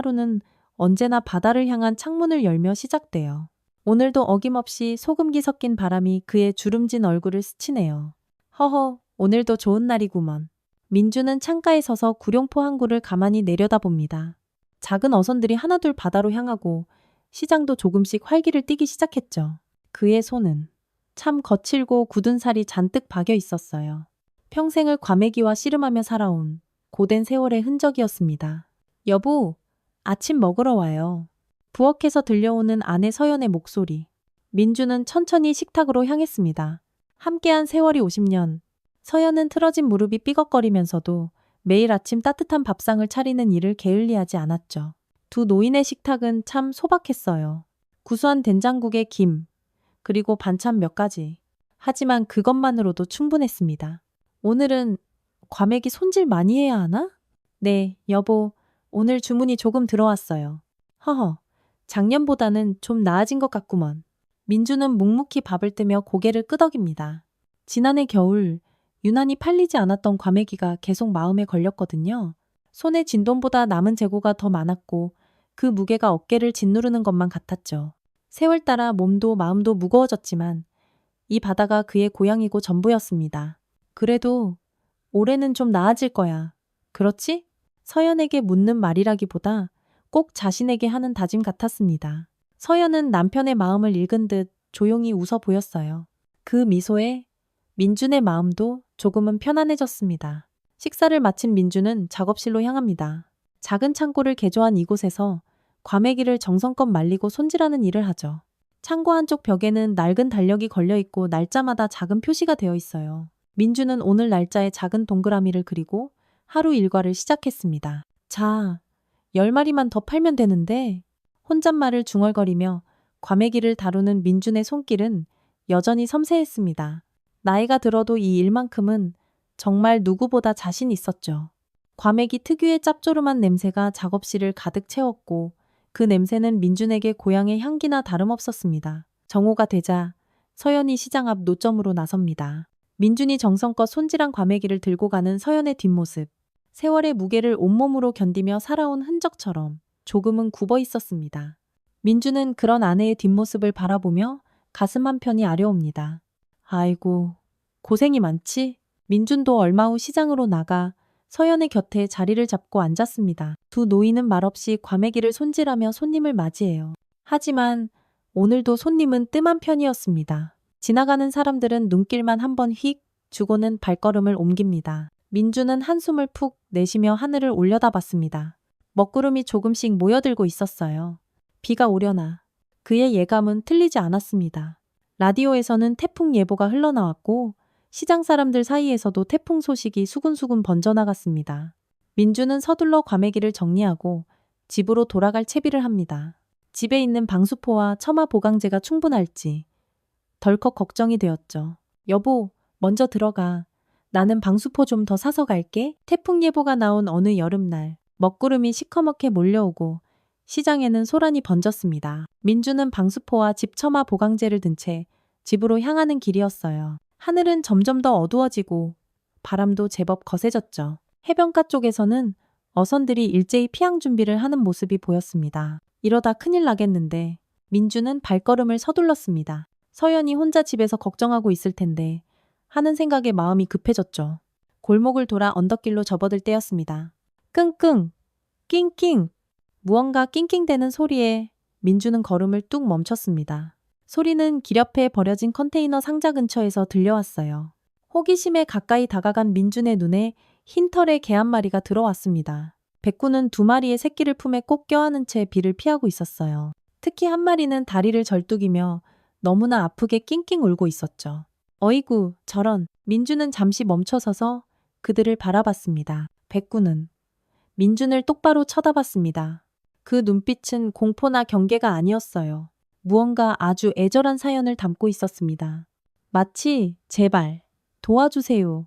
하루는 언제나 바다를 향한 창문을 열며 시작돼요. 오늘도 어김없이 소금기 섞인 바람이 그의 주름진 얼굴을 스치네요. 허허, 오늘도 좋은 날이구먼. 민주는 창가에 서서 구룡포 항구를 가만히 내려다봅니다. 작은 어선들이 하나둘 바다로 향하고 시장도 조금씩 활기를 띠기 시작했죠. 그의 손은 참 거칠고 굳은 살이 잔뜩 박여 있었어요. 평생을 과메기와 씨름하며 살아온 고된 세월의 흔적이었습니다. 여보, 아침 먹으러 와요. 부엌에서 들려오는 아내 서연의 목소리. 민주는 천천히 식탁으로 향했습니다. 함께한 세월이 50년. 서연은 틀어진 무릎이 삐걱거리면서도 매일 아침 따뜻한 밥상을 차리는 일을 게을리하지 않았죠. 두 노인의 식탁은 참 소박했어요. 구수한 된장국에 김, 그리고 반찬 몇 가지. 하지만 그것만으로도 충분했습니다. 오늘은 과메기 손질 많이 해야 하나? 네, 여보. 오늘 주문이 조금 들어왔어요. 허허, 작년보다는 좀 나아진 것 같구먼. 민주는 묵묵히 밥을 뜨며 고개를 끄덕입니다. 지난해 겨울 유난히 팔리지 않았던 과메기가 계속 마음에 걸렸거든요. 손에 쥔 돈보다 남은 재고가 더 많았고 그 무게가 어깨를 짓누르는 것만 같았죠. 세월 따라 몸도 마음도 무거워졌지만 이 바다가 그의 고향이고 전부였습니다. 그래도 올해는 좀 나아질 거야. 그렇지? 서연에게 묻는 말이라기보다 꼭 자신에게 하는 다짐 같았습니다. 서연은 남편의 마음을 읽은 듯 조용히 웃어 보였어요. 그 미소에 민준의 마음도 조금은 편안해졌습니다. 식사를 마친 민준은 작업실로 향합니다. 작은 창고를 개조한 이곳에서 과메기를 정성껏 말리고 손질하는 일을 하죠. 창고 한쪽 벽에는 낡은 달력이 걸려 있고 날짜마다 작은 표시가 되어 있어요. 민준은 오늘 날짜에 작은 동그라미를 그리고 하루 일과를 시작했습니다. 자, 10마리만 더 팔면 되는데. 혼잣말을 중얼거리며 과메기를 다루는 민준의 손길은 여전히 섬세했습니다. 나이가 들어도 이 일만큼은 정말 누구보다 자신 있었죠. 과메기 특유의 짭조름한 냄새가 작업실을 가득 채웠고 그 냄새는 민준에게 고향의 향기나 다름없었습니다. 정오가 되자 서연이 시장 앞 노점으로 나섭니다. 민준이 정성껏 손질한 과메기를 들고 가는 서연의 뒷모습. 세월의 무게를 온몸으로 견디며 살아온 흔적처럼 조금은 굽어 있었습니다. 민준은 그런 아내의 뒷모습을 바라보며 가슴 한편이 아려옵니다. 아이고, 고생이 많지? 민준도 얼마 후 시장으로 나가 서연의 곁에 자리를 잡고 앉았습니다. 두 노인은 말없이 과메기를 손질하며 손님을 맞이해요. 하지만 오늘도 손님은 뜸한 편이었습니다. 지나가는 사람들은 눈길만 한번 휙 주고는 발걸음을 옮깁니다. 민주는 한숨을 푹 내쉬며 하늘을 올려다봤습니다. 먹구름이 조금씩 모여들고 있었어요. 비가 오려나. 그의 예감은 틀리지 않았습니다. 라디오에서는 태풍 예보가 흘러나왔고 시장 사람들 사이에서도 태풍 소식이 수군수군 번져나갔습니다. 민주는 서둘러 과메기를 정리하고 집으로 돌아갈 채비를 합니다. 집에 있는 방수포와 처마 보강제가 충분할지 덜컥 걱정이 되었죠. 여보, 먼저 들어가. 나는 방수포 좀 더 사서 갈게. 태풍 예보가 나온 어느 여름날, 먹구름이 시커멓게 몰려오고 시장에는 소란이 번졌습니다. 민주는 방수포와 집처마 보강제를 든 채 집으로 향하는 길이었어요. 하늘은 점점 더 어두워지고 바람도 제법 거세졌죠. 해변가 쪽에서는 어선들이 일제히 피항 준비를 하는 모습이 보였습니다. 이러다 큰일 나겠는데 민주는 발걸음을 서둘렀습니다. 서연이 혼자 집에서 걱정하고 있을 텐데 하는 생각에 마음이 급해졌죠. 골목을 돌아 언덕길로 접어들 때였습니다. 끙끙, 낑낑, 무언가 낑낑대는 소리에 민주는 걸음을 뚝 멈췄습니다. 소리는 길 옆에 버려진 컨테이너 상자 근처에서 들려왔어요. 호기심에 가까이 다가간 민준의 눈에 흰 털의 개 한 마리가 들어왔습니다. 백구는 두 마리의 새끼를 품에 꼭 껴안은 채 비를 피하고 있었어요. 특히 한 마리는 다리를 절뚝이며 너무나 아프게 낑낑 울고 있었죠. 어이구, 저런. 민주는 잠시 멈춰서서 그들을 바라봤습니다. 백구는 민준을 똑바로 쳐다봤습니다. 그 눈빛은 공포나 경계가 아니었어요. 무언가 아주 애절한 사연을 담고 있었습니다. 마치 제발 도와주세요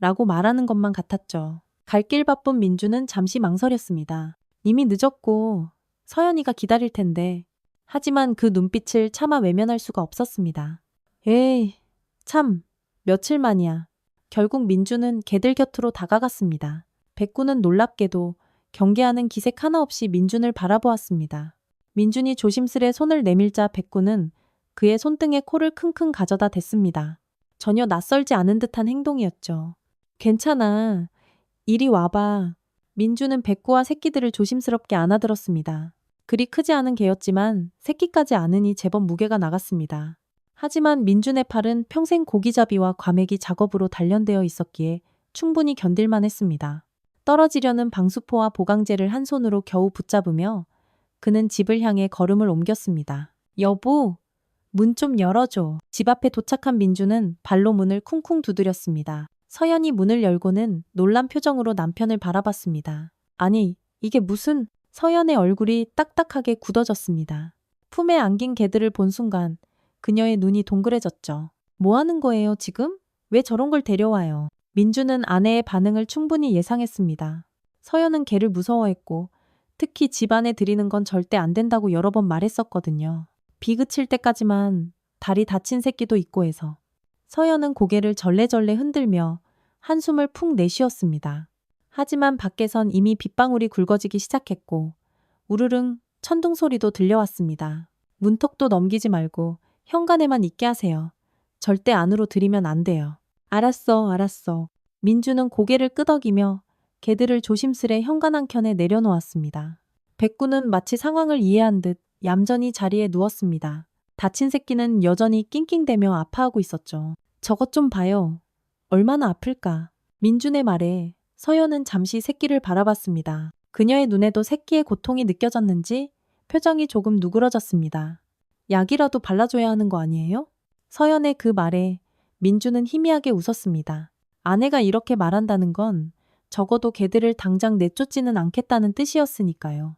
라고 말하는 것만 같았죠. 갈 길 바쁜 민주는 잠시 망설였습니다. 이미 늦었고 서연이가 기다릴 텐데. 하지만 그 눈빛을 차마 외면할 수가 없었습니다. 에이, 참, 며칠 만이야. 결국 민주는 개들 곁으로 다가갔습니다. 백구는 놀랍게도 경계하는 기색 하나 없이 민준을 바라보았습니다. 민준이 조심스레 손을 내밀자 백구는 그의 손등에 코를 킁킁 가져다 댔습니다. 전혀 낯설지 않은 듯한 행동이었죠. 괜찮아. 이리 와봐. 민준은 백구와 새끼들을 조심스럽게 안아들었습니다. 그리 크지 않은 개였지만 새끼까지 안으니 제법 무게가 나갔습니다. 하지만 민준의 팔은 평생 고기잡이와 과메기 작업으로 단련되어 있었기에 충분히 견딜만 했습니다. 떨어지려는 방수포와 보강제를 한 손으로 겨우 붙잡으며 그는 집을 향해 걸음을 옮겼습니다. 여보, 문 좀 열어줘. 집 앞에 도착한 민준은 발로 문을 쿵쿵 두드렸습니다. 서연이 문을 열고는 놀란 표정으로 남편을 바라봤습니다. 아니, 이게 무슨... 서연의 얼굴이 딱딱하게 굳어졌습니다. 품에 안긴 개들을 본 순간 그녀의 눈이 동그래졌죠. 뭐 하는 거예요, 지금? 왜 저런 걸 데려와요? 민주는 아내의 반응을 충분히 예상했습니다. 서연은 개를 무서워했고 특히 집 안에 들이는 건 절대 안 된다고 여러 번 말했었거든요. 비 그칠 때까지만 다리 다친 새끼도 있고 해서. 서연은 고개를 절레절레 흔들며 한숨을 푹 내쉬었습니다. 하지만 밖에선 이미 빗방울이 굵어지기 시작했고 우르릉 천둥 소리도 들려왔습니다. 문턱도 넘기지 말고 현관에만 있게 하세요. 절대 안으로 들이면 안 돼요. 알았어, 알았어. 민주는 고개를 끄덕이며 개들을 조심스레 현관 한켠에 내려놓았습니다. 백구는 마치 상황을 이해한 듯 얌전히 자리에 누웠습니다. 다친 새끼는 여전히 낑낑대며 아파하고 있었죠. 저것 좀 봐요. 얼마나 아플까. 민준의 말에 서연은 잠시 새끼를 바라봤습니다. 그녀의 눈에도 새끼의 고통이 느껴졌는지 표정이 조금 누그러졌습니다. 약이라도 발라줘야 하는 거 아니에요? 서연의 그 말에 민주는 희미하게 웃었습니다. 아내가 이렇게 말한다는 건 적어도 개들을 당장 내쫓지는 않겠다는 뜻이었으니까요.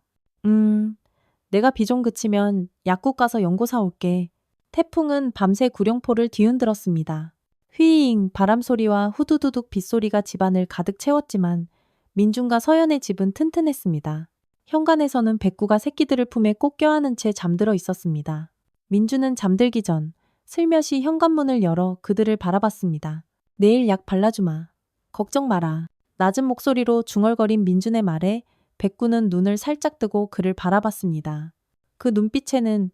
내가 비 좀 그치면 약국 가서 연고 사올게. 태풍은 밤새 구룡포를 뒤흔들었습니다. 휘잉 바람소리와 후두두둑 빗소리가 집안을 가득 채웠지만 민준과 서연의 집은 튼튼했습니다. 현관에서는 백구가 새끼들을 품에 꼭 껴안은 채 잠들어 있었습니다. 민준은 잠들기 전 슬며시 현관문을 열어 그들을 바라봤습니다. 내일 약 발라주마. 걱정 마라. 낮은 목소리로 중얼거린 민준의 말에 백구는 눈을 살짝 뜨고 그를 바라봤습니다. 그 눈빛에는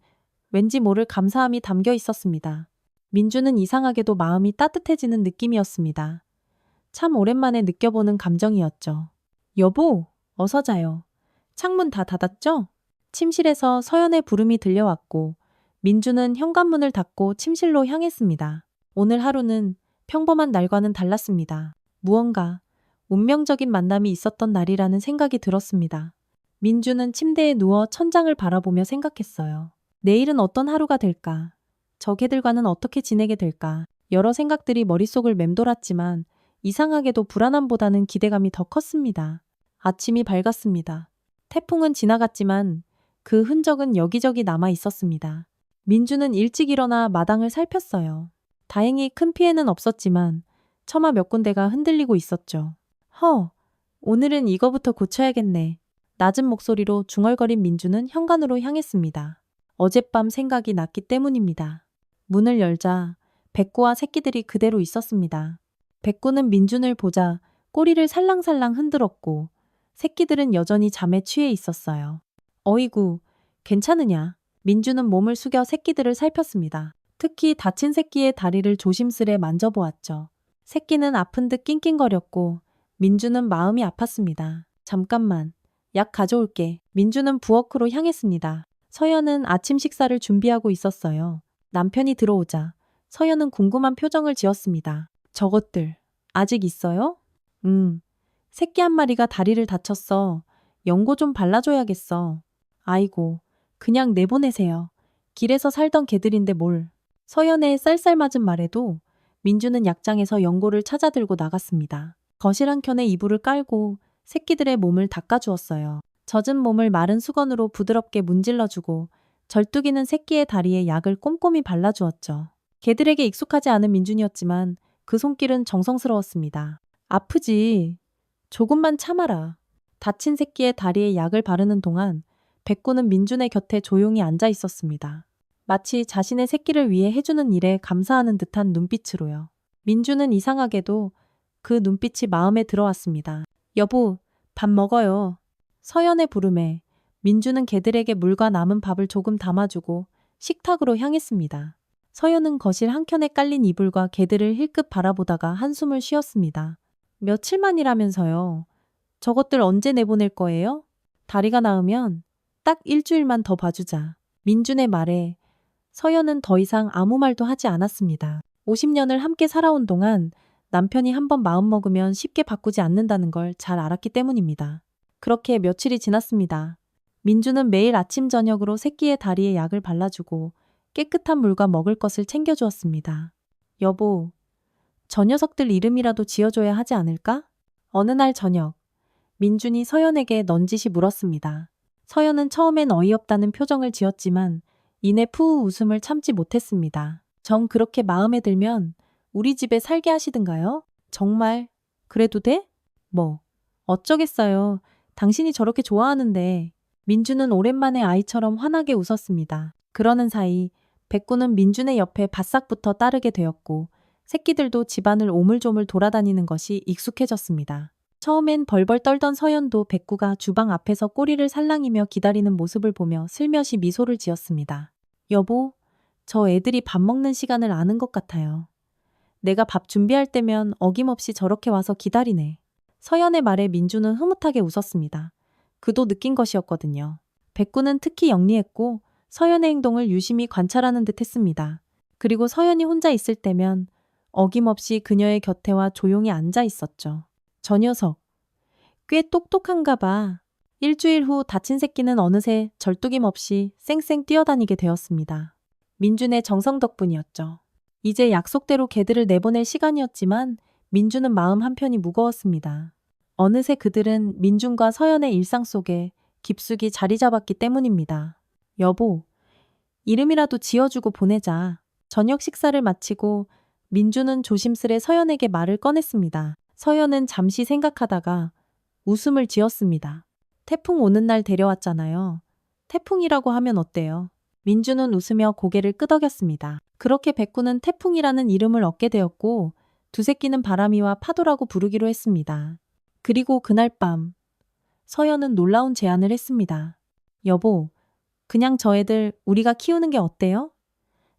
왠지 모를 감사함이 담겨 있었습니다. 민준은 이상하게도 마음이 따뜻해지는 느낌이었습니다. 참 오랜만에 느껴보는 감정이었죠. 여보, 어서 자요. 창문 다 닫았죠? 침실에서 서연의 부름이 들려왔고 민준은 현관문을 닫고 침실로 향했습니다. 오늘 하루는 평범한 날과는 달랐습니다. 무언가 운명적인 만남이 있었던 날이라는 생각이 들었습니다. 민준은 침대에 누워 천장을 바라보며 생각했어요. 내일은 어떤 하루가 될까? 저 개들과는 어떻게 지내게 될까? 여러 생각들이 머릿속을 맴돌았지만 이상하게도 불안함보다는 기대감이 더 컸습니다. 아침이 밝았습니다. 태풍은 지나갔지만 그 흔적은 여기저기 남아 있었습니다. 민주는 일찍 일어나 마당을 살폈어요. 다행히 큰 피해는 없었지만 처마 몇 군데가 흔들리고 있었죠. 오늘은 이거부터 고쳐야겠네. 낮은 목소리로 중얼거린 민주는 현관으로 향했습니다. 어젯밤 생각이 났기 때문입니다. 문을 열자 백구와 새끼들이 그대로 있었습니다. 백구는 민준을 보자 꼬리를 살랑살랑 흔들었고 새끼들은 여전히 잠에 취해 있었어요. 어이구, 괜찮으냐? 민준은 몸을 숙여 새끼들을 살폈습니다. 특히 다친 새끼의 다리를 조심스레 만져보았죠. 새끼는 아픈 듯 낑낑거렸고 민주는 마음이 아팠습니다. 잠깐만, 약 가져올게. 민주는 부엌으로 향했습니다. 서연은 아침 식사를 준비하고 있었어요. 남편이 들어오자 서연은 궁금한 표정을 지었습니다. 저것들, 아직 있어요? 새끼 한 마리가 다리를 다쳤어. 연고 좀 발라줘야겠어. 아이고, 그냥 내보내세요. 길에서 살던 개들인데 뭘. 서연의 쌀쌀맞은 말에도 민주는 약장에서 연고를 찾아 들고 나갔습니다. 거실 한켠에 이불을 깔고 새끼들의 몸을 닦아주었어요. 젖은 몸을 마른 수건으로 부드럽게 문질러주고 절뚝이는 새끼의 다리에 약을 꼼꼼히 발라주었죠. 개들에게 익숙하지 않은 민준이었지만 그 손길은 정성스러웠습니다. 아프지. 조금만 참아라. 다친 새끼의 다리에 약을 바르는 동안 백구는 민준의 곁에 조용히 앉아 있었습니다. 마치 자신의 새끼를 위해 해주는 일에 감사하는 듯한 눈빛으로요. 민준은 이상하게도 그 눈빛이 마음에 들어왔습니다. 여보, 밥 먹어요. 서연의 부름에 민주는 개들에게 물과 남은 밥을 조금 담아주고 식탁으로 향했습니다. 서연은 거실 한켠에 깔린 이불과 개들을 힐끗 바라보다가 한숨을 쉬었습니다. 며칠만이라면서요. 저것들 언제 내보낼 거예요? 다리가 나으면 딱 일주일만 더 봐주자. 민준의 말에 서연은 더 이상 아무 말도 하지 않았습니다. 50년을 함께 살아온 동안 남편이 한번 마음먹으면 쉽게 바꾸지 않는다는 걸 잘 알았기 때문입니다. 그렇게 며칠이 지났습니다. 민주는 매일 아침 저녁으로 새끼의 다리에 약을 발라주고 깨끗한 물과 먹을 것을 챙겨주었습니다. 여보, 저 녀석들 이름이라도 지어줘야 하지 않을까? 어느 날 저녁, 민준이 서연에게 넌지시 물었습니다. 서연은 처음엔 어이없다는 표정을 지었지만 이내 푸우 웃음을 참지 못했습니다. 정 그렇게 마음에 들면 우리 집에 살게 하시든가요? 정말 그래도 돼? 뭐 어쩌겠어요. 당신이 저렇게 좋아하는데. 민준은 오랜만에 아이처럼 환하게 웃었습니다. 그러는 사이 백구는 민준의 옆에 바싹 붙어 따르게 되었고 새끼들도 집안을 오물조물 돌아다니는 것이 익숙해졌습니다. 처음엔 벌벌 떨던 서연도 백구가 주방 앞에서 꼬리를 살랑이며 기다리는 모습을 보며 슬며시 미소를 지었습니다. 여보, 저 애들이 밥 먹는 시간을 아는 것 같아요. 내가 밥 준비할 때면 어김없이 저렇게 와서 기다리네. 서연의 말에 민주는 흐뭇하게 웃었습니다. 그도 느낀 것이었거든요. 백구는 특히 영리했고 서연의 행동을 유심히 관찰하는 듯 했습니다. 그리고 서연이 혼자 있을 때면 어김없이 그녀의 곁에와 조용히 앉아 있었죠. 저 녀석, 꽤 똑똑한가 봐. 일주일 후 다친 새끼는 어느새 절뚝임 없이 쌩쌩 뛰어다니게 되었습니다. 민준의 정성 덕분이었죠. 이제 약속대로 개들을 내보낼 시간이었지만 민준은 마음 한편이 무거웠습니다. 어느새 그들은 민준과 서연의 일상 속에 깊숙이 자리 잡았기 때문입니다. 여보, 이름이라도 지어주고 보내자. 저녁 식사를 마치고 민준은 조심스레 서연에게 말을 꺼냈습니다. 서연은 잠시 생각하다가 웃음을 지었습니다. 태풍 오는 날 데려왔잖아요. 태풍이라고 하면 어때요? 민준은 웃으며 고개를 끄덕였습니다. 그렇게 백구는 태풍이라는 이름을 얻게 되었고 두 새끼는 바람이와 파도라고 부르기로 했습니다. 그리고 그날 밤 서연은 놀라운 제안을 했습니다. 여보, 그냥 저 애들 우리가 키우는 게 어때요?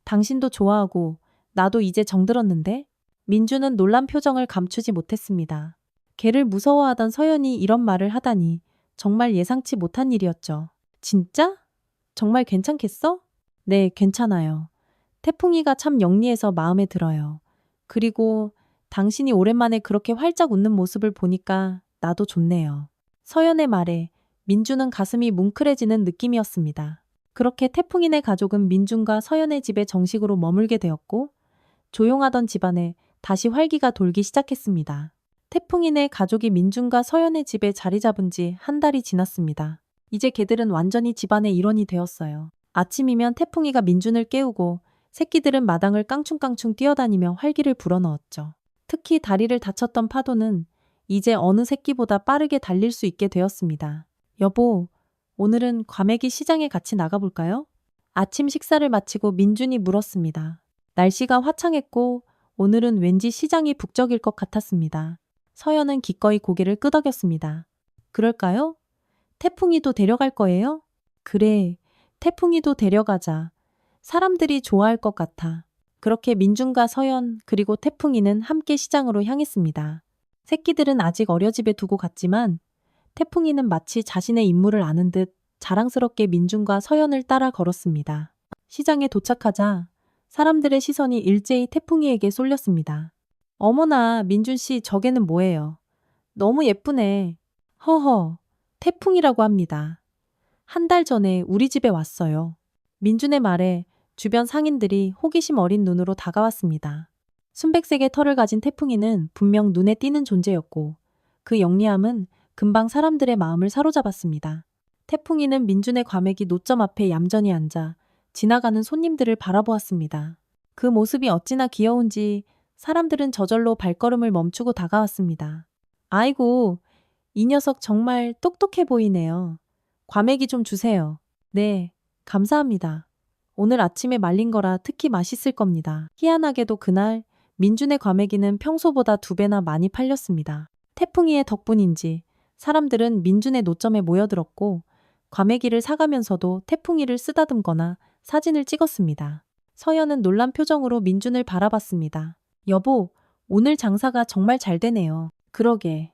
당신도 좋아하고 나도 이제 정들었는데? 민주는 놀란 표정을 감추지 못했습니다. 개를 무서워하던 서연이 이런 말을 하다니 정말 예상치 못한 일이었죠. 진짜? 정말 괜찮겠어? 네, 괜찮아요. 태풍이가 참 영리해서 마음에 들어요. 그리고 당신이 오랜만에 그렇게 활짝 웃는 모습을 보니까 나도 좋네요. 서연의 말에 민주는 가슴이 뭉클해지는 느낌이었습니다. 그렇게 태풍이네 가족은 민준과 서연의 집에 정식으로 머물게 되었고 조용하던 집안에 다시 활기가 돌기 시작했습니다. 태풍이네 가족이 민준과 서연의 집에 자리 잡은 지 한 달이 지났습니다. 이제 개들은 완전히 집안의 일원이 되었어요. 아침이면 태풍이가 민준을 깨우고 새끼들은 마당을 깡충깡충 뛰어다니며 활기를 불어넣었죠. 특히 다리를 다쳤던 파도는 이제 어느 새끼보다 빠르게 달릴 수 있게 되었습니다. 여보, 오늘은 과메기 시장에 같이 나가볼까요? 아침 식사를 마치고 민준이 물었습니다. 날씨가 화창했고 오늘은 왠지 시장이 북적일 것 같았습니다. 서연은 기꺼이 고개를 끄덕였습니다. 그럴까요? 태풍이도 데려갈 거예요? 그래, 태풍이도 데려가자. 사람들이 좋아할 것 같아. 그렇게 민준과 서연 그리고 태풍이는 함께 시장으로 향했습니다. 새끼들은 아직 어려집에 두고 갔지만 태풍이는 마치 자신의 임무를 아는 듯 자랑스럽게 민준과 서연을 따라 걸었습니다. 시장에 도착하자 사람들의 시선이 일제히 태풍이에게 쏠렸습니다. 어머나, 민준 씨 저게는 뭐예요? 너무 예쁘네. 허허, 태풍이라고 합니다. 한 달 전에 우리 집에 왔어요. 민준의 말에 주변 상인들이 호기심 어린 눈으로 다가왔습니다. 순백색의 털을 가진 태풍이는 분명 눈에 띄는 존재였고 그 영리함은 금방 사람들의 마음을 사로잡았습니다. 태풍이는 민준의 과메기 노점 앞에 얌전히 앉아 지나가는 손님들을 바라보았습니다. 그 모습이 어찌나 귀여운지 사람들은 저절로 발걸음을 멈추고 다가왔습니다. 아이고, 이 녀석 정말 똑똑해 보이네요. 과메기 좀 주세요. 네, 감사합니다. 오늘 아침에 말린 거라 특히 맛있을 겁니다. 희한하게도 그날 민준의 과메기는 평소보다 2배나 많이 팔렸습니다. 태풍이의 덕분인지 사람들은 민준의 노점에 모여들었고 과메기를 사가면서도 태풍이를 쓰다듬거나 사진을 찍었습니다. 서연은 놀란 표정으로 민준을 바라봤습니다. 여보, 오늘 장사가 정말 잘 되네요. 그러게.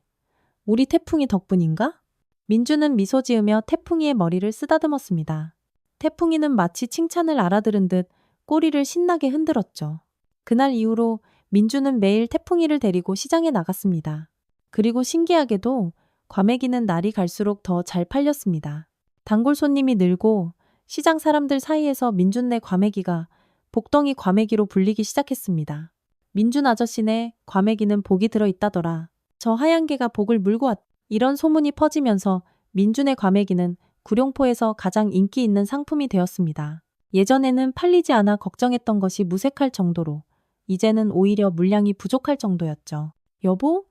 우리 태풍이 덕분인가? 민준은 미소 지으며 태풍이의 머리를 쓰다듬었습니다. 태풍이는 마치 칭찬을 알아들은 듯 꼬리를 신나게 흔들었죠. 그날 이후로 민준은 매일 태풍이를 데리고 시장에 나갔습니다. 그리고 신기하게도 과메기는 날이 갈수록 더 잘 팔렸습니다. 단골 손님이 늘고 시장 사람들 사이에서 민준네 과메기가 복덩이 과메기로 불리기 시작했습니다. 민준 아저씨네 과메기는 복이 들어있다더라. 저 하얀 개가 복을 물고 왔. 이런 소문이 퍼지면서 민준의 과메기는 구룡포에서 가장 인기 있는 상품이 되었습니다. 예전에는 팔리지 않아 걱정했던 것이 무색할 정도로 이제는 오히려 물량이 부족할 정도였죠. 여보,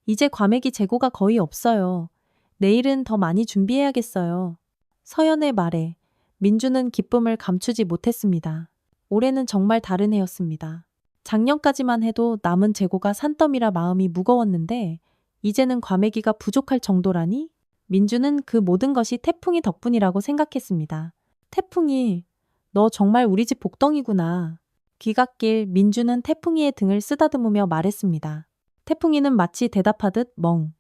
이제 과메기 재고가 거의 없어요. 내일은 더 많이 준비해야겠어요. 서연의 말에 민준은 기쁨을 감추지 못했습니다. 올해는 정말 다른 해였습니다. 작년까지만 해도 남은 재고가 산더미라 마음이 무거웠는데 이제는 과메기가 부족할 정도라니? 민준은 그 모든 것이 태풍이 덕분이라고 생각했습니다. 태풍이, 너 정말 우리 집 복덩이구나. 귀갓길 민준은 태풍이의 등을 쓰다듬으며 말했습니다. 태풍이는 마치 대답하듯 멍.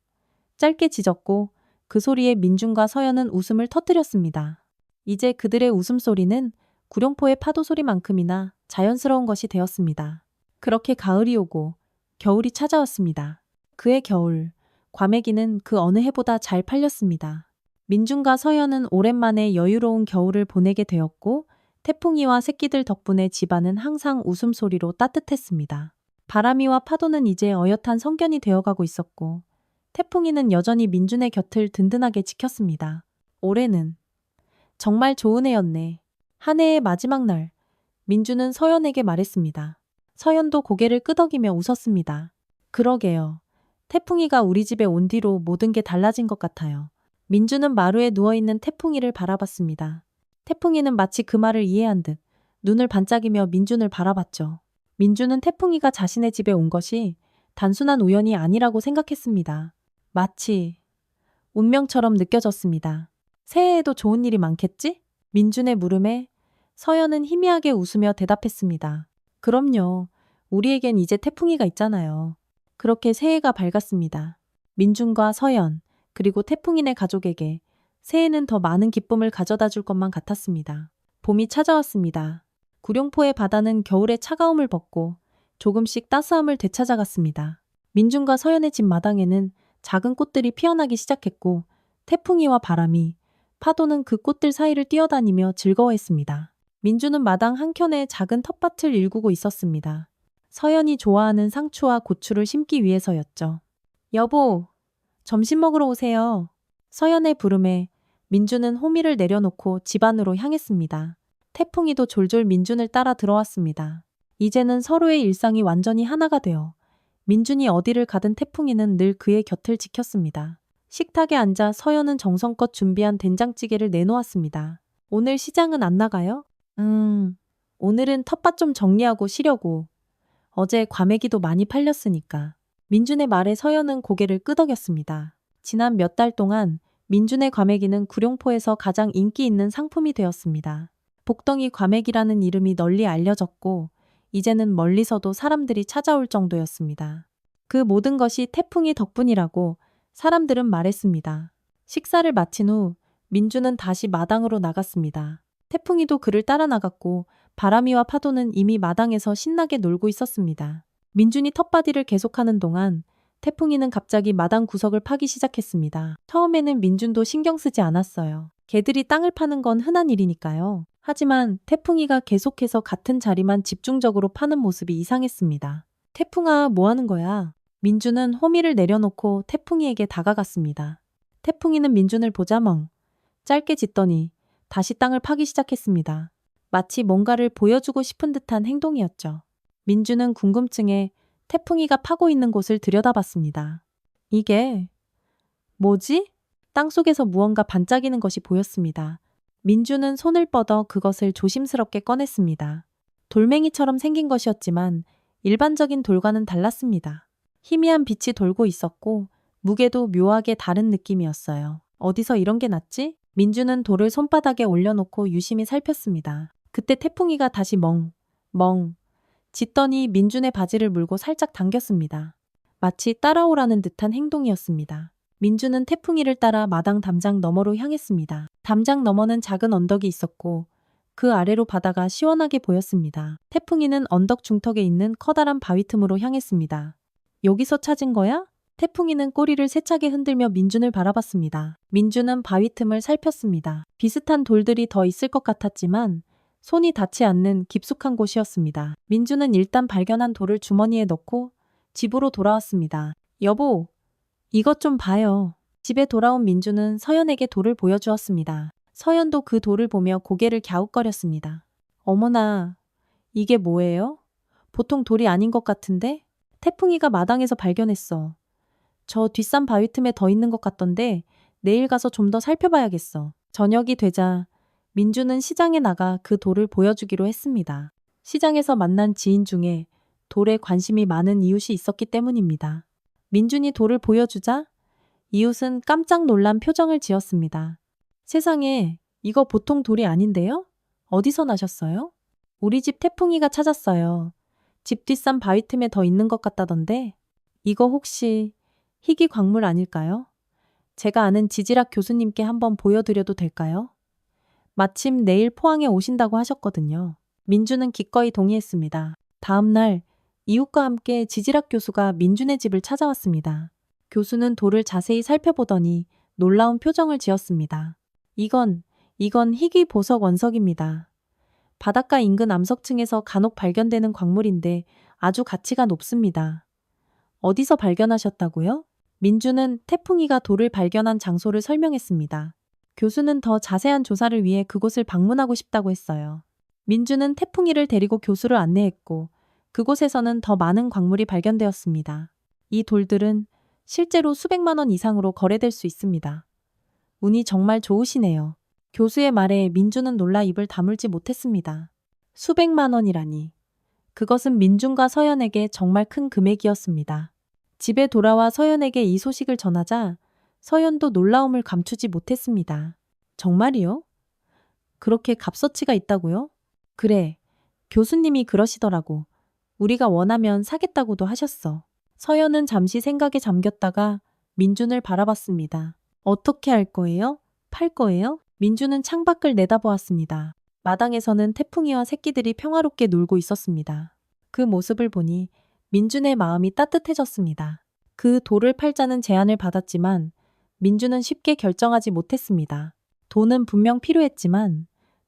짧게 짖었고 그 소리에 민준과 서연은 웃음을 터뜨렸습니다. 이제 그들의 웃음소리는 구룡포의 파도 소리만큼이나 자연스러운 것이 되었습니다. 그렇게 가을이 오고 겨울이 찾아왔습니다. 그해 겨울, 과메기는 그 어느 해보다 잘 팔렸습니다. 민준과 서연은 오랜만에 여유로운 겨울을 보내게 되었고 태풍이와 새끼들 덕분에 집안은 항상 웃음소리로 따뜻했습니다. 바람이와 파도는 이제 어엿한 성견이 되어가고 있었고 태풍이는 여전히 민준의 곁을 든든하게 지켰습니다. 올해는 정말 좋은 해였네. 한 해의 마지막 날, 민준은 서연에게 말했습니다. 서연도 고개를 끄덕이며 웃었습니다. 그러게요. 태풍이가 우리 집에 온 뒤로 모든 게 달라진 것 같아요. 민준은 마루에 누워있는 태풍이를 바라봤습니다. 태풍이는 마치 그 말을 이해한 듯 눈을 반짝이며 민준을 바라봤죠. 민준은 태풍이가 자신의 집에 온 것이 단순한 우연이 아니라고 생각했습니다. 마치 운명처럼 느껴졌습니다. 새해에도 좋은 일이 많겠지? 민준의 물음에 서연은 희미하게 웃으며 대답했습니다. 그럼요. 우리에겐 이제 태풍이가 있잖아요. 그렇게 새해가 밝았습니다. 민준과 서연, 그리고 태풍이네 가족에게 새해는 더 많은 기쁨을 가져다 줄 것만 같았습니다. 봄이 찾아왔습니다. 구룡포의 바다는 겨울의 차가움을 벗고 조금씩 따스함을 되찾아갔습니다. 민준과 서연의 집 마당에는 작은 꽃들이 피어나기 시작했고 태풍이와 바람이, 파도는 그 꽃들 사이를 뛰어다니며 즐거워했습니다. 민준은 마당 한켠에 작은 텃밭을 일구고 있었습니다. 서연이 좋아하는 상추와 고추를 심기 위해서였죠. 여보, 점심 먹으러 오세요. 서연의 부름에 민준은 호미를 내려놓고 집 안으로 향했습니다. 태풍이도 졸졸 민준을 따라 들어왔습니다. 이제는 서로의 일상이 완전히 하나가 되어 민준이 어디를 가든 태풍이는 늘 그의 곁을 지켰습니다. 식탁에 앉아 서연은 정성껏 준비한 된장찌개를 내놓았습니다. 오늘 시장은 안 나가요? 오늘은 텃밭 좀 정리하고 쉬려고. 어제 과메기도 많이 팔렸으니까. 민준의 말에 서연은 고개를 끄덕였습니다. 지난 몇 달 동안 민준의 과메기는 구룡포에서 가장 인기 있는 상품이 되었습니다. 복덩이 과메기라는 이름이 널리 알려졌고 이제는 멀리서도 사람들이 찾아올 정도였습니다. 그 모든 것이 태풍이 덕분이라고 사람들은 말했습니다. 식사를 마친 후 민준은 다시 마당으로 나갔습니다. 태풍이도 그를 따라 나갔고 바람이와 파도는 이미 마당에서 신나게 놀고 있었습니다. 민준이 텃밭일을 계속하는 동안 태풍이는 갑자기 마당 구석을 파기 시작했습니다. 처음에는 민준도 신경 쓰지 않았어요. 개들이 땅을 파는 건 흔한 일이니까요. 하지만 태풍이가 계속해서 같은 자리만 집중적으로 파는 모습이 이상했습니다. 태풍아, 뭐 하는 거야? 민준은 호미를 내려놓고 태풍이에게 다가갔습니다. 태풍이는 민준을 보자 멍. 짧게 짖더니 다시 땅을 파기 시작했습니다. 마치 뭔가를 보여주고 싶은 듯한 행동이었죠. 민준은 궁금증에 태풍이가 파고 있는 곳을 들여다봤습니다. 이게 뭐지? 땅속에서 무언가 반짝이는 것이 보였습니다. 민준은 손을 뻗어 그것을 조심스럽게 꺼냈습니다. 돌멩이처럼 생긴 것이었지만 일반적인 돌과는 달랐습니다. 희미한 빛이 돌고 있었고 무게도 묘하게 다른 느낌이었어요. 어디서 이런 게 났지? 민주는 돌을 손바닥에 올려놓고 유심히 살폈습니다. 그때 태풍이가 다시 멍 짖더니 민준의 바지를 물고 살짝 당겼습니다. 마치 따라오라는 듯한 행동이었습니다. 민준은 태풍이를 따라 마당 담장 너머로 향했습니다. 담장 너머는 작은 언덕이 있었고 그 아래로 바다가 시원하게 보였습니다. 태풍이는 언덕 중턱에 있는 커다란 바위 틈으로 향했습니다. 여기서 찾은 거야? 태풍이는 꼬리를 세차게 흔들며 민준을 바라봤습니다. 민준은 바위 틈을 살폈습니다. 비슷한 돌들이 더 있을 것 같았지만 손이 닿지 않는 깊숙한 곳이었습니다. 민준은 일단 발견한 돌을 주머니에 넣고 집으로 돌아왔습니다. 여보, 이것 좀 봐요. 집에 돌아온 민준은 서연에게 돌을 보여주었습니다. 서연도 그 돌을 보며 고개를 갸웃거렸습니다. 어머나, 이게 뭐예요? 보통 돌이 아닌 것 같은데? 태풍이가 마당에서 발견했어. 저 뒷산 바위 틈에 더 있는 것 같던데 내일 가서 좀 더 살펴봐야겠어. 저녁이 되자 민주는 시장에 나가 그 돌을 보여주기로 했습니다. 시장에서 만난 지인 중에 돌에 관심이 많은 이웃이 있었기 때문입니다. 민준이 돌을 보여주자 이웃은 깜짝 놀란 표정을 지었습니다. 세상에, 이거 보통 돌이 아닌데요? 어디서 나셨어요? 우리 집 태풍이가 찾았어요. 집 뒷산 바위 틈에 더 있는 것 같다던데 이거 혹시 희귀 광물 아닐까요? 제가 아는 지질학 교수님께 한번 보여드려도 될까요? 마침 내일 포항에 오신다고 하셨거든요. 민준은 기꺼이 동의했습니다. 다음 날 이웃과 함께 지질학 교수가 민준의 집을 찾아왔습니다. 교수는 돌을 자세히 살펴보더니 놀라운 표정을 지었습니다. 이건 희귀 보석 원석입니다. 바닷가 인근 암석층에서 간혹 발견되는 광물인데 아주 가치가 높습니다. 어디서 발견하셨다고요? 민준은 태풍이가 돌을 발견한 장소를 설명했습니다. 교수는 더 자세한 조사를 위해 그곳을 방문하고 싶다고 했어요. 민준은 태풍이를 데리고 교수를 안내했고 그곳에서는 더 많은 광물이 발견되었습니다. 이 돌들은 실제로 수백만 원 이상으로 거래될 수 있습니다. 운이 정말 좋으시네요. 교수의 말에 민준은 놀라 입을 다물지 못했습니다. 수백만 원이라니. 그것은 민준과 서연에게 정말 큰 금액이었습니다. 집에 돌아와 서연에게 이 소식을 전하자 서연도 놀라움을 감추지 못했습니다. 정말이요? 그렇게 값어치가 있다고요? 그래, 교수님이 그러시더라고. 우리가 원하면 사겠다고도 하셨어. 서연은 잠시 생각에 잠겼다가 민준을 바라봤습니다. 어떻게 할 거예요? 팔 거예요? 민준은 창밖을 내다보았습니다. 마당에서는 태풍이와 새끼들이 평화롭게 놀고 있었습니다. 그 모습을 보니 민준의 마음이 따뜻해졌습니다. 그 돌을 팔자는 제안을 받았지만 민준은 쉽게 결정하지 못했습니다. 돈은 분명 필요했지만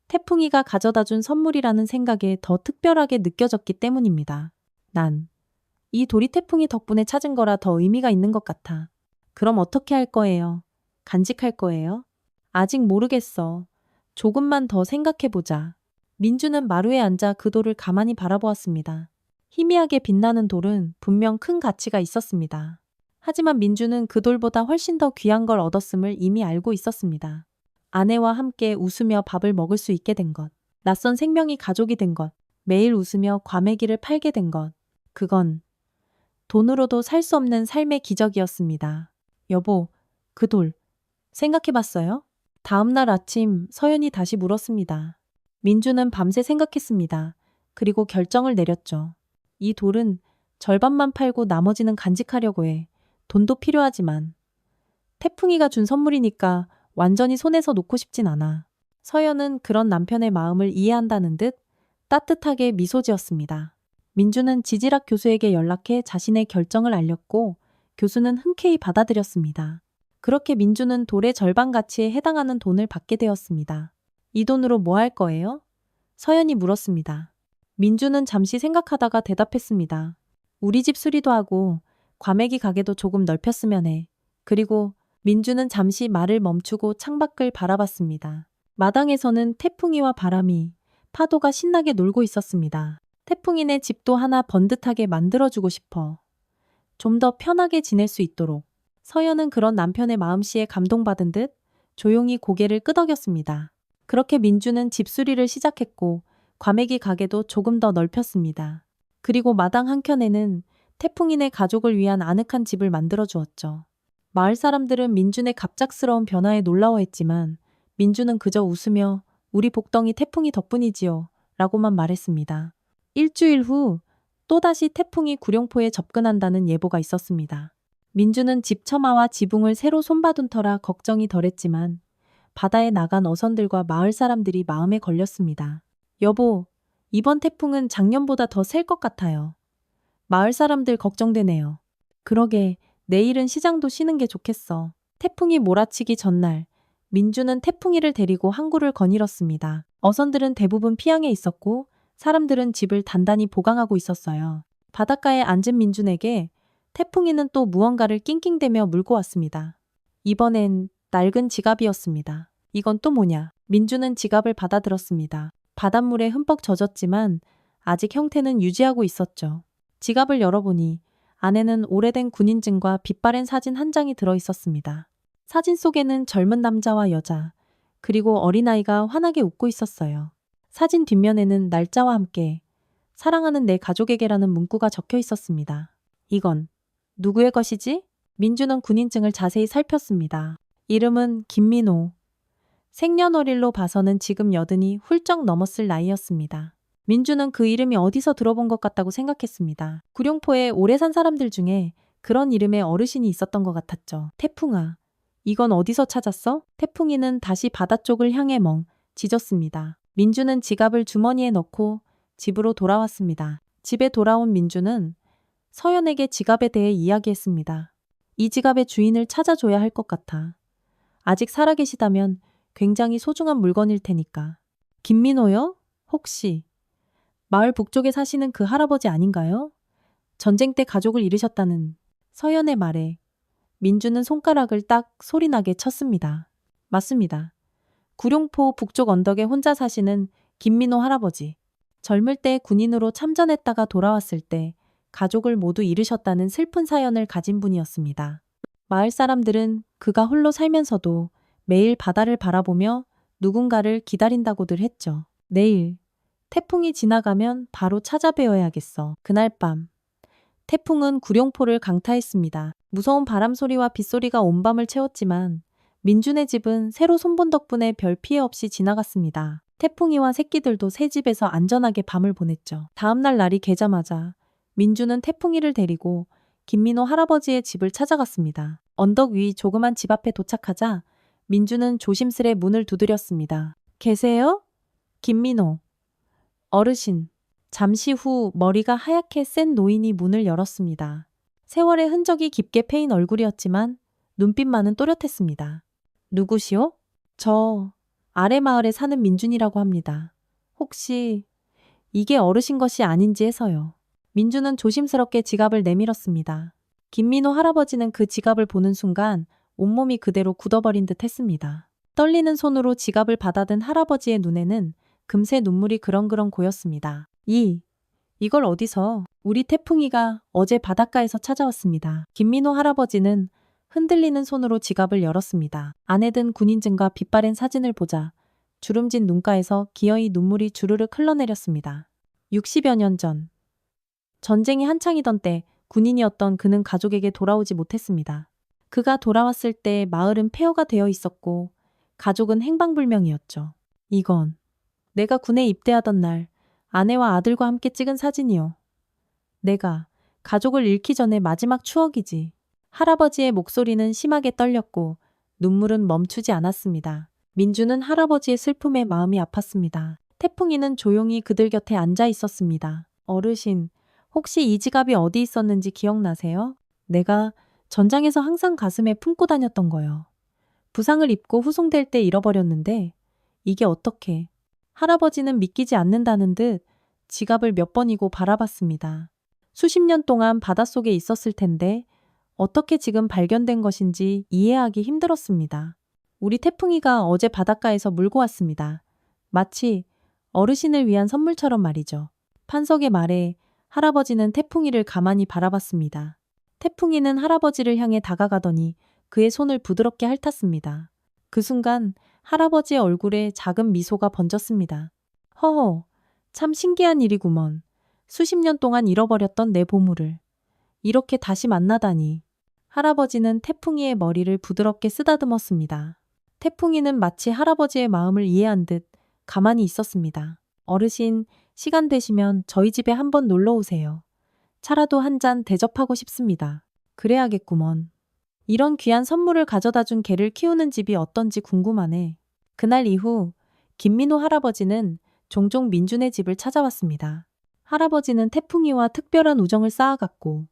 태풍이가 가져다 준 선물이라는 생각에 더 특별하게 느껴졌기 때문입니다. 난 이 돌이 태풍이 덕분에 찾은 거라 더 의미가 있는 것 같아. 그럼 어떻게 할 거예요? 간직할 거예요? 아직 모르겠어. 조금만 더 생각해보자. 민주는 마루에 앉아 그 돌을 가만히 바라보았습니다. 희미하게 빛나는 돌은 분명 큰 가치가 있었습니다. 하지만 민주는 그 돌보다 훨씬 더 귀한 걸 얻었음을 이미 알고 있었습니다. 아내와 함께 웃으며 밥을 먹을 수 있게 된 것, 낯선 생명이 가족이 된 것, 매일 웃으며 과메기를 팔게 된 것, 그건 돈으로도 살 수 없는 삶의 기적이었습니다. 여보, 그 돌, 생각해봤어요? 다음 날 아침 서연이 다시 물었습니다. 민주는 밤새 생각했습니다. 그리고 결정을 내렸죠. 이 돌은 절반만 팔고 나머지는 간직하려고 해. 돈도 필요하지만 태풍이가 준 선물이니까 완전히 손에서 놓고 싶진 않아. 서연은 그런 남편의 마음을 이해한다는 듯 따뜻하게 미소 지었습니다. 민주는 지질학 교수에게 연락해 자신의 결정을 알렸고 교수는 흔쾌히 받아들였습니다. 그렇게 민주는 돌의 절반 가치에 해당하는 돈을 받게 되었습니다. 이 돈으로 뭐 할 거예요? 서연이 물었습니다. 민주는 잠시 생각하다가 대답했습니다. 우리 집 수리도 하고 과메기 가게도 조금 넓혔으면 해. 그리고 민주는 잠시 말을 멈추고 창밖을 바라봤습니다. 마당에서는 태풍이와 바람이, 파도가 신나게 놀고 있었습니다. 태풍이네 집도 하나 번듯하게 만들어주고 싶어. 좀 더 편하게 지낼 수 있도록. 서연은 그런 남편의 마음씨에 감동받은 듯 조용히 고개를 끄덕였습니다. 그렇게 민주는 집수리를 시작했고 과메기 가게도 조금 더 넓혔습니다. 그리고 마당 한켠에는 태풍이네 가족을 위한 아늑한 집을 만들어 주었죠. 마을 사람들은 민준의 갑작스러운 변화에 놀라워했지만 민준은 그저 웃으며 우리 복덩이 태풍이 덕분이지요. 라고만 말했습니다. 일주일 후 또다시 태풍이 구룡포에 접근한다는 예보가 있었습니다. 민준은 집처마와 지붕을 새로 손봐둔 터라 걱정이 덜했지만 바다에 나간 어선들과 마을 사람들이 마음에 걸렸습니다. 여보, 이번 태풍은 작년보다 더 셀 것 같아요. 마을 사람들 걱정되네요. 그러게, 내일은 시장도 쉬는 게 좋겠어. 태풍이 몰아치기 전날, 민주는 태풍이를 데리고 항구를 거닐었습니다. 어선들은 대부분 피항에 있었고 사람들은 집을 단단히 보강하고 있었어요. 바닷가에 앉은 민준에게 태풍이는 또 무언가를 낑낑대며 물고 왔습니다. 이번엔 낡은 지갑이었습니다. 이건 또 뭐냐? 민준은 지갑을 받아들었습니다. 바닷물에 흠뻑 젖었지만 아직 형태는 유지하고 있었죠. 지갑을 열어보니 안에는 오래된 군인증과 빛바랜 사진 한 장이 들어 있었습니다. 사진 속에는 젊은 남자와 여자, 그리고 어린아이가 환하게 웃고 있었어요. 사진 뒷면에는 날짜와 함께 사랑하는 내 가족에게라는 문구가 적혀 있었습니다. 이건 누구의 것이지? 민주는 군인증을 자세히 살폈습니다. 이름은 김민호. 생년월일로 봐서는 지금 80이 훌쩍 넘었을 나이였습니다. 민주는 그 이름이 어디서 들어본 것 같다고 생각했습니다. 구룡포에 오래 산 사람들 중에 그런 이름의 어르신이 있었던 것 같았죠. 태풍아, 이건 어디서 찾았어? 태풍이는 다시 바다 쪽을 향해 멍 짖었습니다. 민주는 지갑을 주머니에 넣고 집으로 돌아왔습니다. 집에 돌아온 민주는 서연에게 지갑에 대해 이야기했습니다. 이 지갑의 주인을 찾아줘야 할 것 같아. 아직 살아계시다면 굉장히 소중한 물건일 테니까. 김민호요? 혹시 마을 북쪽에 사시는 그 할아버지 아닌가요? 전쟁 때 가족을 잃으셨다는 서연의 말에 민주는 손가락을 딱 소리나게 쳤습니다. 맞습니다. 구룡포 북쪽 언덕에 혼자 사시는 김민호 할아버지. 젊을 때 군인으로 참전했다가 돌아왔을 때 가족을 모두 잃으셨다는 슬픈 사연을 가진 분이었습니다. 마을 사람들은 그가 홀로 살면서도 매일 바다를 바라보며 누군가를 기다린다고들 했죠. 내일 태풍이 지나가면 바로 찾아뵈어야겠어. 그날 밤 태풍은 구룡포를 강타했습니다. 무서운 바람 소리와 빗소리가 온 밤을 채웠지만 민준의 집은 새로 손본 덕분에 별 피해 없이 지나갔습니다. 태풍이와 새끼들도 새 집에서 안전하게 밤을 보냈죠. 다음날 날이 개자마자 민준은 태풍이를 데리고 김민호 할아버지의 집을 찾아갔습니다. 언덕 위 조그만 집 앞에 도착하자 민준은 조심스레 문을 두드렸습니다. 계세요? 김민호. 어르신. 잠시 후 머리가 하얗게 센 노인이 문을 열었습니다. 세월의 흔적이 깊게 패인 얼굴이었지만 눈빛만은 또렷했습니다. 누구시오? 저 아래 마을에 사는 민준이라고 합니다. 혹시 이게 어르신 것이 아닌지 해서요. 민준은 조심스럽게 지갑을 내밀었습니다. 김민호 할아버지는 그 지갑을 보는 순간 온몸이 그대로 굳어버린 듯 했습니다. 떨리는 손으로 지갑을 받아든 할아버지의 눈에는 금세 눈물이 그렁그렁 고였습니다. 이걸 어디서? 우리 태풍이가 어제 바닷가에서 찾아왔습니다. 김민호 할아버지는 흔들리는 손으로 지갑을 열었습니다. 안에 든 군인증과 빛바랜 사진을 보자 주름진 눈가에서 기어이 눈물이 주르륵 흘러내렸습니다. 60여 년 전. 전쟁이 한창이던 때 군인이었던 그는 가족에게 돌아오지 못했습니다. 그가 돌아왔을 때 마을은 폐허가 되어 있었고 가족은 행방불명이었죠. 이건 내가 군에 입대하던 날 아내와 아들과 함께 찍은 사진이요. 내가 가족을 잃기 전에 마지막 추억이지. 할아버지의 목소리는 심하게 떨렸고 눈물은 멈추지 않았습니다. 민주는 할아버지의 슬픔에 마음이 아팠습니다. 태풍이는 조용히 그들 곁에 앉아 있었습니다. 어르신, 혹시 이 지갑이 어디 있었는지 기억나세요? 내가 전장에서 항상 가슴에 품고 다녔던 거요. 부상을 입고 후송될 때 잃어버렸는데 이게 어떻게? 할아버지는 믿기지 않는다는 듯 지갑을 몇 번이고 바라봤습니다. 수십 년 동안 바닷속에 있었을 텐데 어떻게 지금 발견된 것인지 이해하기 힘들었습니다. 우리 태풍이가 어제 바닷가에서 물고 왔습니다. 마치 어르신을 위한 선물처럼 말이죠. 판석의 말에 할아버지는 태풍이를 가만히 바라봤습니다. 태풍이는 할아버지를 향해 다가가더니 그의 손을 부드럽게 핥았습니다. 그 순간 할아버지의 얼굴에 작은 미소가 번졌습니다. 허허, 참 신기한 일이구먼. 수십 년 동안 잃어버렸던 내 보물을 이렇게 다시 만나다니. 할아버지는 태풍이의 머리를 부드럽게 쓰다듬었습니다. 태풍이는 마치 할아버지의 마음을 이해한 듯 가만히 있었습니다. 어르신, 시간 되시면 저희 집에 한번 놀러 오세요. 차라도 한 잔 대접하고 싶습니다. 그래야겠구먼. 이런 귀한 선물을 가져다 준 개를 키우는 집이 어떤지 궁금하네. 그날 이후 김민호 할아버지는 종종 민준의 집을 찾아왔습니다. 할아버지는 태풍이와 특별한 우정을 쌓아갔고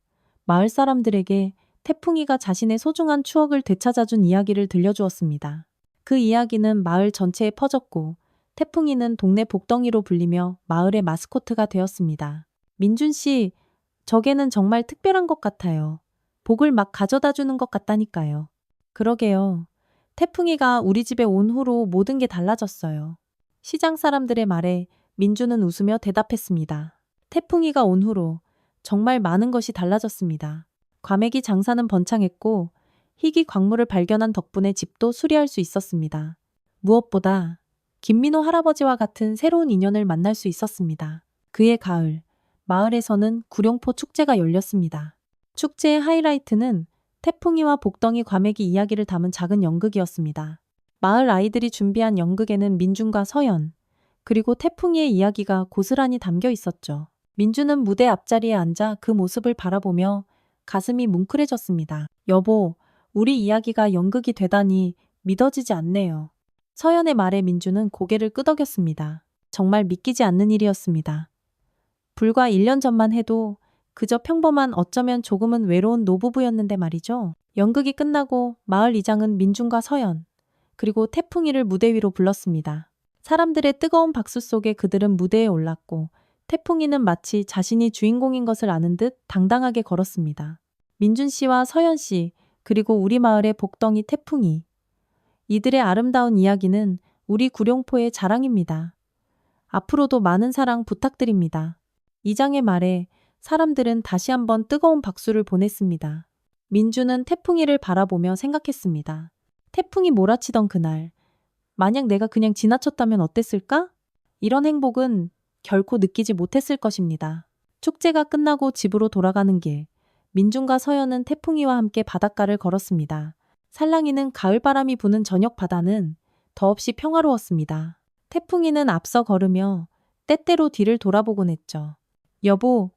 마을 사람들에게 태풍이가 자신의 소중한 추억을 되찾아준 이야기를 들려주었습니다. 그 이야기는 마을 전체에 퍼졌고 태풍이는 동네 복덩이로 불리며 마을의 마스코트가 되었습니다. 민준 씨, 저 개는 정말 특별한 것 같아요. 복을 막 가져다 주는 것 같다니까요. 그러게요. 태풍이가 우리 집에 온 후로 모든 게 달라졌어요. 시장 사람들의 말에 민주는 웃으며 대답했습니다. 태풍이가 온 후로 정말 많은 것이 달라졌습니다. 과메기 장사는 번창했고 희귀 광물을 발견한 덕분에 집도 수리할 수 있었습니다. 무엇보다 김민호 할아버지와 같은 새로운 인연을 만날 수 있었습니다. 그해 가을, 마을에서는 구룡포 축제가 열렸습니다. 축제의 하이라이트는 태풍이와 복덩이 과메기 이야기를 담은 작은 연극이었습니다. 마을 아이들이 준비한 연극에는 민준과 서연, 그리고 태풍이의 이야기가 고스란히 담겨 있었죠. 민준은 무대 앞자리에 앉아 그 모습을 바라보며 가슴이 뭉클해졌습니다. 여보, 우리 이야기가 연극이 되다니 믿어지지 않네요. 서연의 말에 민준은 고개를 끄덕였습니다. 정말 믿기지 않는 일이었습니다. 불과 1년 전만 해도 그저 평범한 어쩌면 조금은 외로운 노부부였는데 말이죠. 연극이 끝나고 마을 이장은 민준과 서연, 그리고 태풍이를 무대 위로 불렀습니다. 사람들의 뜨거운 박수 속에 그들은 무대에 올랐고 태풍이는 마치 자신이 주인공인 것을 아는 듯 당당하게 걸었습니다. 민준 씨와 서연 씨, 그리고 우리 마을의 복덩이 태풍이. 이들의 아름다운 이야기는 우리 구룡포의 자랑입니다. 앞으로도 많은 사랑 부탁드립니다. 이장의 말에 사람들은 다시 한번 뜨거운 박수를 보냈습니다. 민주는 태풍이를 바라보며 생각했습니다. 태풍이 몰아치던 그날, 만약 내가 그냥 지나쳤다면 어땠을까? 이런 행복은 결코 느끼지 못했을 것입니다. 축제가 끝나고 집으로 돌아가는 길, 민준과 서연은 태풍이와 함께 바닷가를 걸었습니다. 살랑이는 가을바람이 부는 저녁 바다는 더없이 평화로웠습니다. 태풍이는 앞서 걸으며 때때로 뒤를 돌아보곤 했죠. 여보,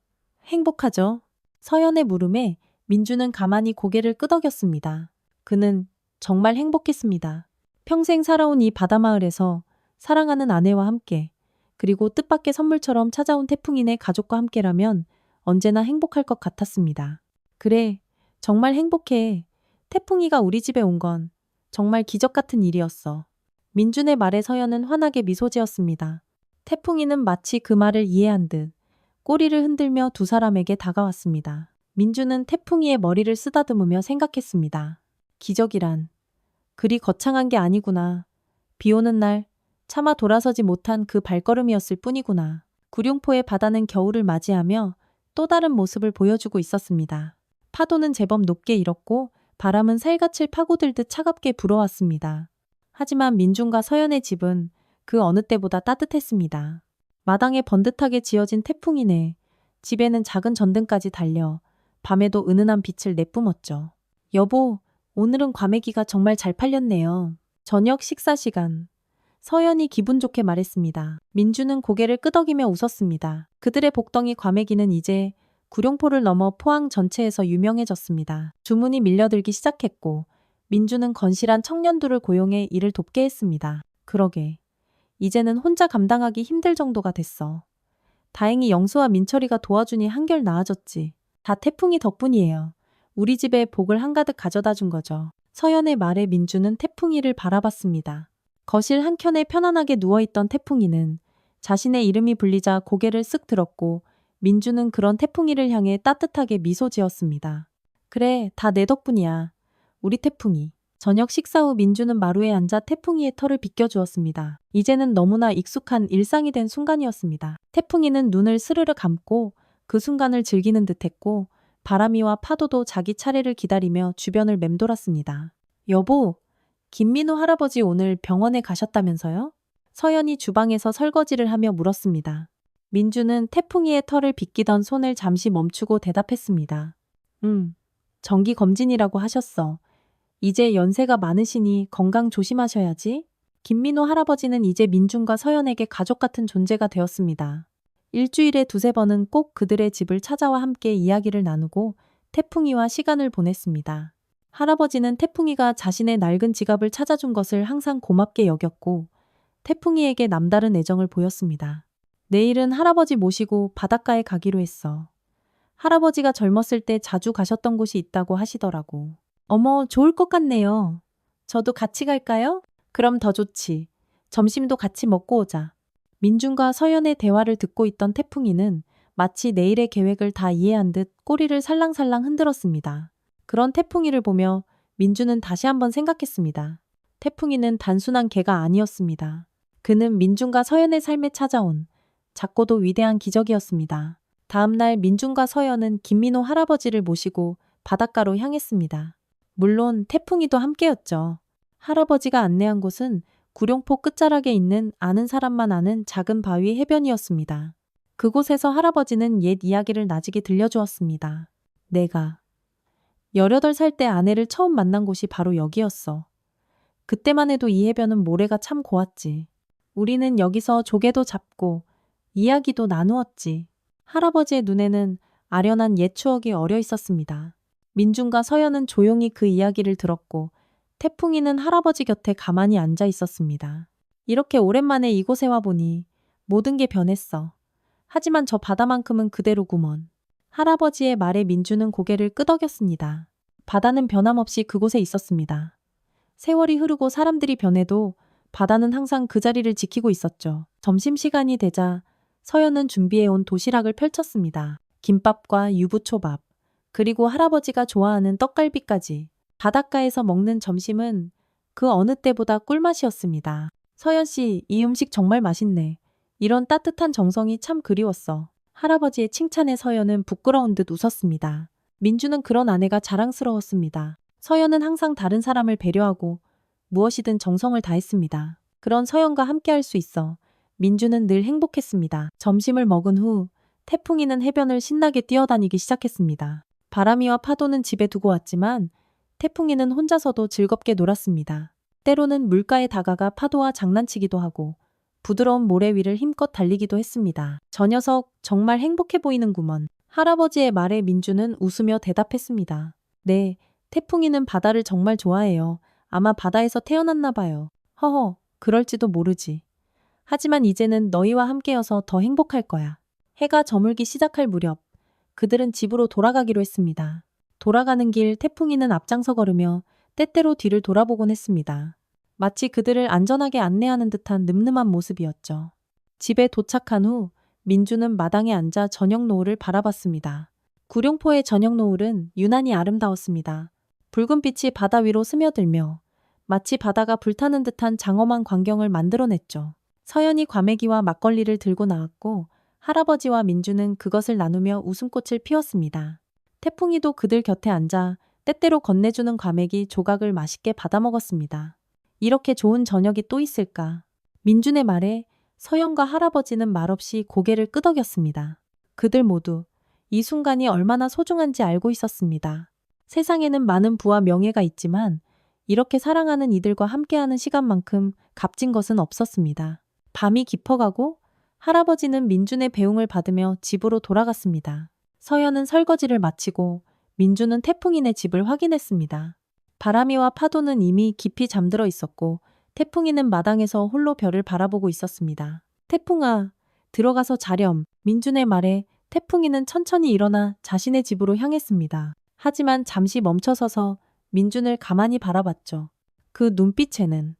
행복하죠? 서연의 물음에 민준은 가만히 고개를 끄덕였습니다. 그는 정말 행복했습니다. 평생 살아온 이 바다마을에서 사랑하는 아내와 함께, 그리고 뜻밖의 선물처럼 찾아온 태풍이네 가족과 함께라면 언제나 행복할 것 같았습니다. 그래, 정말 행복해. 태풍이가 우리 집에 온 건 정말 기적 같은 일이었어. 민준의 말에 서연은 환하게 미소 지었습니다. 태풍이는 마치 그 말을 이해한 듯 꼬리를 흔들며 두 사람에게 다가왔습니다. 민준은 태풍이의 머리를 쓰다듬으며 생각했습니다. 기적이란 그리 거창한 게 아니구나. 비 오는 날 차마 돌아서지 못한 그 발걸음이었을 뿐이구나. 구룡포의 바다는 겨울을 맞이하며 또 다른 모습을 보여주고 있었습니다. 파도는 제법 높게 일었고 바람은 살갗을 파고들듯 차갑게 불어왔습니다. 하지만 민준과 서연의 집은 그 어느 때보다 따뜻했습니다. 마당에 번듯하게 지어진 태풍이네. 집에는 작은 전등까지 달려 밤에도 은은한 빛을 내뿜었죠. 여보, 오늘은 과메기가 정말 잘 팔렸네요. 저녁 식사 시간. 서연이 기분 좋게 말했습니다. 민주는 고개를 끄덕이며 웃었습니다. 그들의 복덩이 과메기는 이제 구룡포를 넘어 포항 전체에서 유명해졌습니다. 주문이 밀려들기 시작했고 민주는 건실한 청년들을 고용해 일을 돕게 했습니다. 그러게. 이제는 혼자 감당하기 힘들 정도가 됐어. 다행히 영수와 민철이가 도와주니 한결 나아졌지. 다 태풍이 덕분이에요. 우리 집에 복을 한가득 가져다 준 거죠. 서연의 말에 민주는 태풍이를 바라봤습니다. 거실 한켠에 편안하게 누워있던 태풍이는 자신의 이름이 불리자 고개를 쓱 들었고 민주는 그런 태풍이를 향해 따뜻하게 미소 지었습니다. 그래, 다 내 덕분이야. 우리 태풍이. 저녁 식사 후 민주는 마루에 앉아 태풍이의 털을 빗겨주었습니다. 이제는 너무나 익숙한 일상이 된 순간이었습니다. 태풍이는 눈을 스르르 감고 그 순간을 즐기는 듯했고 바람이와 파도도 자기 차례를 기다리며 주변을 맴돌았습니다. 여보, 김민호 할아버지 오늘 병원에 가셨다면서요? 서연이 주방에서 설거지를 하며 물었습니다. 민주는 태풍이의 털을 빗기던 손을 잠시 멈추고 대답했습니다. 정기 검진이라고 하셨어. 이제 연세가 많으시니 건강 조심하셔야지. 김민호 할아버지는 이제 민준과 서연에게 가족 같은 존재가 되었습니다. 일주일에 두세 번은 꼭 그들의 집을 찾아와 함께 이야기를 나누고 태풍이와 시간을 보냈습니다. 할아버지는 태풍이가 자신의 낡은 지갑을 찾아준 것을 항상 고맙게 여겼고 태풍이에게 남다른 애정을 보였습니다. 내일은 할아버지 모시고 바닷가에 가기로 했어. 할아버지가 젊었을 때 자주 가셨던 곳이 있다고 하시더라고. 어머, 좋을 것 같네요. 저도 같이 갈까요? 그럼 더 좋지. 점심도 같이 먹고 오자. 민준과 서연의 대화를 듣고 있던 태풍이는 마치 내일의 계획을 다 이해한 듯 꼬리를 살랑살랑 흔들었습니다. 그런 태풍이를 보며 민준은 다시 한번 생각했습니다. 태풍이는 단순한 개가 아니었습니다. 그는 민준과 서연의 삶에 찾아온 작고도 위대한 기적이었습니다. 다음 날 민준과 서연은 김민호 할아버지를 모시고 바닷가로 향했습니다. 물론 태풍이도 함께였죠. 할아버지가 안내한 곳은 구룡포 끝자락에 있는 아는 사람만 아는 작은 바위 해변이었습니다. 그곳에서 할아버지는 옛 이야기를 나직이 들려주었습니다. 내가 18살 때 아내를 처음 만난 곳이 바로 여기였어. 그때만 해도 이 해변은 모래가 참 고왔지. 우리는 여기서 조개도 잡고 이야기도 나누었지. 할아버지의 눈에는 아련한 옛 추억이 어려 있었습니다. 민준과 서연은 조용히 그 이야기를 들었고 태풍이는 할아버지 곁에 가만히 앉아 있었습니다. 이렇게 오랜만에 이곳에 와보니 모든 게 변했어. 하지만 저 바다만큼은 그대로구먼. 할아버지의 말에 민준은 고개를 끄덕였습니다. 바다는 변함없이 그곳에 있었습니다. 세월이 흐르고 사람들이 변해도 바다는 항상 그 자리를 지키고 있었죠. 점심시간이 되자 서연은 준비해온 도시락을 펼쳤습니다. 김밥과 유부초밥, 그리고 할아버지가 좋아하는 떡갈비까지. 바닷가에서 먹는 점심은 그 어느 때보다 꿀맛이었습니다. 서연 씨, 이 음식 정말 맛있네. 이런 따뜻한 정성이 참 그리웠어. 할아버지의 칭찬에 서연은 부끄러운 듯 웃었습니다. 민주는 그런 아내가 자랑스러웠습니다. 서연은 항상 다른 사람을 배려하고 무엇이든 정성을 다했습니다. 그런 서연과 함께할 수 있어 민주는 늘 행복했습니다. 점심을 먹은 후 태풍이는 해변을 신나게 뛰어다니기 시작했습니다. 바람이와 파도는 집에 두고 왔지만 태풍이는 혼자서도 즐겁게 놀았습니다. 때로는 물가에 다가가 파도와 장난치기도 하고 부드러운 모래 위를 힘껏 달리기도 했습니다. 저 녀석 정말 행복해 보이는구먼. 할아버지의 말에 민주는 웃으며 대답했습니다. 네, 태풍이는 바다를 정말 좋아해요. 아마 바다에서 태어났나 봐요. 허허, 그럴지도 모르지. 하지만 이제는 너희와 함께여서 더 행복할 거야. 해가 저물기 시작할 무렵 그들은 집으로 돌아가기로 했습니다. 돌아가는 길 태풍이는 앞장서 걸으며 때때로 뒤를 돌아보곤 했습니다. 마치 그들을 안전하게 안내하는 듯한 늠름한 모습이었죠. 집에 도착한 후 민주는 마당에 앉아 저녁 노을을 바라봤습니다. 구룡포의 저녁 노을은 유난히 아름다웠습니다. 붉은 빛이 바다 위로 스며들며 마치 바다가 불타는 듯한 장엄한 광경을 만들어냈죠. 서연이 과메기와 막걸리를 들고 나왔고 할아버지와 민주는 그것을 나누며 웃음꽃을 피웠습니다. 태풍이도 그들 곁에 앉아 때때로 건네주는 과메기 조각을 맛있게 받아먹었습니다. 이렇게 좋은 저녁이 또 있을까? 민준의 말에 서연과 할아버지는 말없이 고개를 끄덕였습니다. 그들 모두 이 순간이 얼마나 소중한지 알고 있었습니다. 세상에는 많은 부와 명예가 있지만 이렇게 사랑하는 이들과 함께하는 시간만큼 값진 것은 없었습니다. 밤이 깊어가고 할아버지는 민준의 배웅을 받으며 집으로 돌아갔습니다. 서연은 설거지를 마치고 민준은 태풍이네 집을 확인했습니다. 바람이와 파도는 이미 깊이 잠들어 있었고 태풍이는 마당에서 홀로 별을 바라보고 있었습니다. 태풍아, 들어가서 자렴. 민준의 말에 태풍이는 천천히 일어나 자신의 집으로 향했습니다. 하지만 잠시 멈춰서서 민준을 가만히 바라봤죠. 그 눈빛에는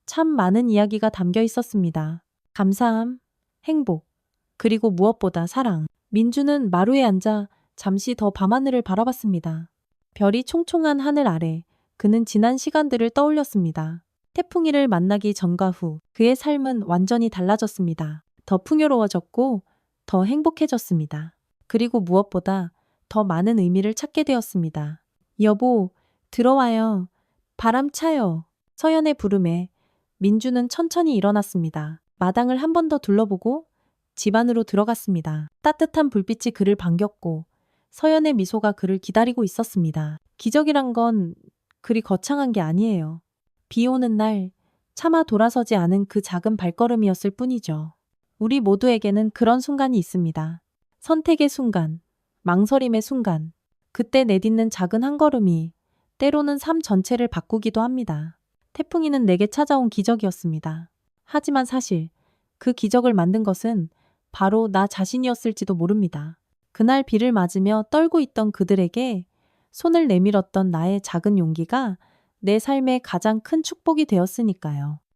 참 많은 이야기가 담겨 있었습니다. 감사함, 행복, 그리고 무엇보다 사랑. 민준은 마루에 앉아 잠시 더 밤하늘을 바라봤습니다. 별이 총총한 하늘 아래 그는 지난 시간들을 떠올렸습니다. 태풍이를 만나기 전과 후 그의 삶은 완전히 달라졌습니다. 더 풍요로워졌고 더 행복해졌습니다. 그리고 무엇보다 더 많은 의미를 찾게 되었습니다. 여보, 들어와요. 바람 차요. 서연의 부름에 민주는 천천히 일어났습니다. 마당을 한 번 더 둘러보고 집 안으로 들어갔습니다. 따뜻한 불빛이 그를 반겼고 서연의 미소가 그를 기다리고 있었습니다. 기적이란 건 그리 거창한 게 아니에요. 비 오는 날 차마 돌아서지 않은 그 작은 발걸음이었을 뿐이죠. 우리 모두에게는 그런 순간이 있습니다. 선택의 순간, 망설임의 순간, 그때 내딛는 작은 한 걸음이 때로는 삶 전체를 바꾸기도 합니다. 태풍이는 내게 찾아온 기적이었습니다. 하지만 사실 그 기적을 만든 것은 바로 나 자신이었을지도 모릅니다. 그날 비를 맞으며 떨고 있던 그들에게 손을 내밀었던 나의 작은 용기가 내 삶의 가장 큰 축복이 되었으니까요.